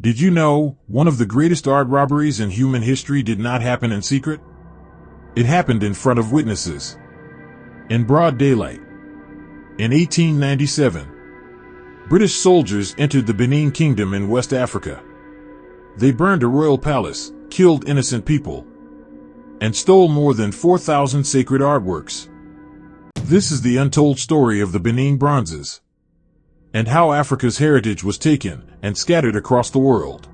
Did you know one of the greatest art robberies in human history did not happen in secret? It happened in front of witnesses, in broad daylight. In 1897, British soldiers entered the Benin Kingdom in West Africa. They burned a royal palace, killed innocent people, and stole more than 4,000 sacred artworks. This is the untold story of the Benin Bronzes, and how Africa's heritage was taken and scattered across the world.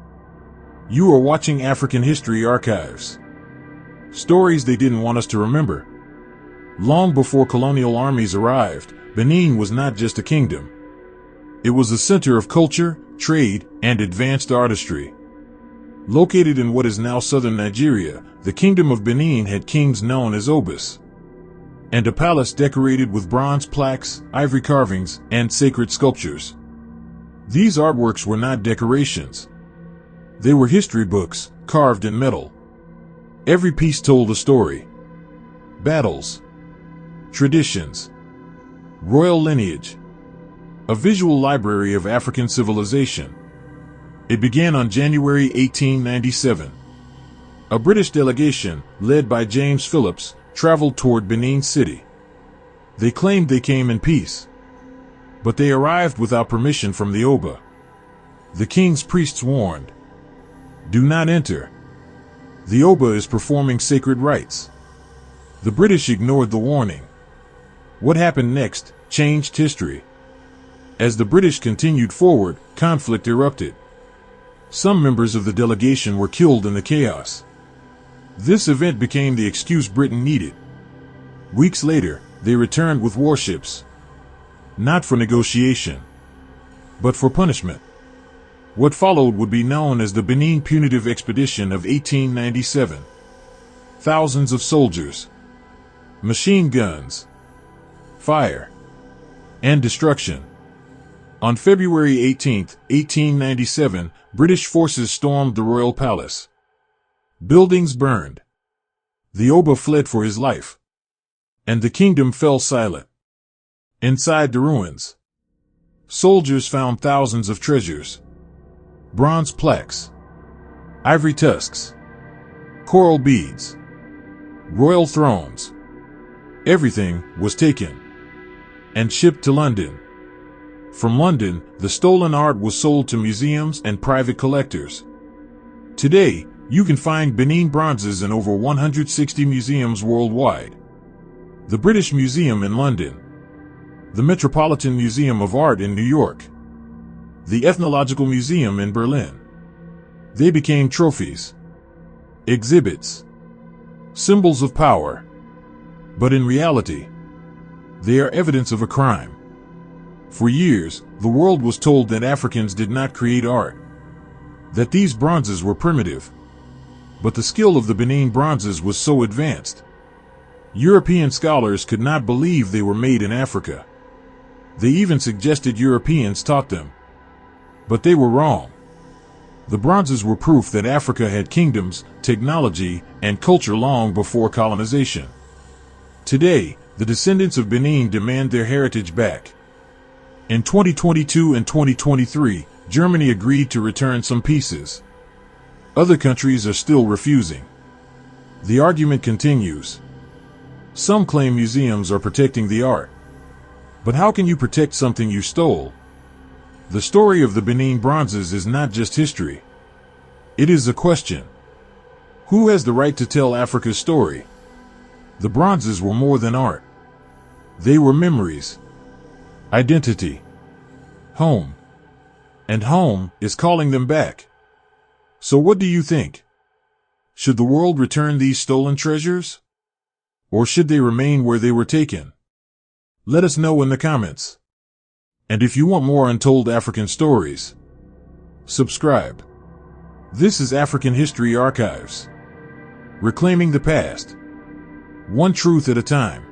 You are watching African History Archives. Stories they didn't want us to remember. Long before colonial armies arrived, Benin was not just a kingdom. It was a center of culture, trade, and advanced artistry. Located in what is now southern Nigeria, the Kingdom of Benin had kings known as Obas, and a palace decorated with bronze plaques, ivory carvings, and sacred sculptures. These artworks were not decorations. They were history books, carved in metal. Every piece told a story. Battles, traditions, royal lineage, a visual library of African civilization. It began on January 1897. A British delegation, led by James Phillips, traveled toward Benin City. They claimed they came in peace, but they arrived without permission from the Oba. The king's priests warned, "Do not enter. The Oba is performing sacred rites." The British ignored the warning. What happened next changed history. As the British continued forward, conflict erupted. Some members of the delegation were killed in the chaos. This event became the excuse Britain needed. Weeks later, they returned with warships, not for negotiation, but for punishment. What followed would be known as the Benin Punitive Expedition of 1897. Thousands of soldiers, machine guns, fire, and destruction. On February 18, 1897, British forces stormed the royal palace. Buildings burned. The Oba fled for his life, and the kingdom fell silent. Inside the ruins, soldiers found thousands of treasures: bronze plaques, ivory tusks, coral beads, royal thrones. Everything was taken and shipped to London. From London, the stolen art was sold to museums and private collectors. Today, you can find Benin Bronzes in over 160 museums worldwide. The British Museum in London, the Metropolitan Museum of Art in New York, the Ethnological Museum in Berlin. They became trophies, exhibits, symbols of power. But in reality, they are evidence of a crime. For years, the world was told that Africans did not create art, that these bronzes were primitive. But the skill of the Benin Bronzes was so advanced, European scholars could not believe they were made in Africa. They even suggested Europeans taught them. But they were wrong. The bronzes were proof that Africa had kingdoms, technology, and culture long before colonization. Today, the descendants of Benin demand their heritage back. In 2022 and 2023, Germany agreed to return some pieces. Other countries are still refusing. The argument continues. Some claim museums are protecting the art. But how can you protect something you stole? The story of the Benin Bronzes is not just history. It is a question. Who has the right to tell Africa's story? The bronzes were more than art. They were memories, identity, home. And home is calling them back. So what do you think? Should the world return these stolen treasures? Or should they remain where they were taken? Let us know in the comments. And if you want more untold African stories, subscribe. This is African History Archives, reclaiming the past, one truth at a time.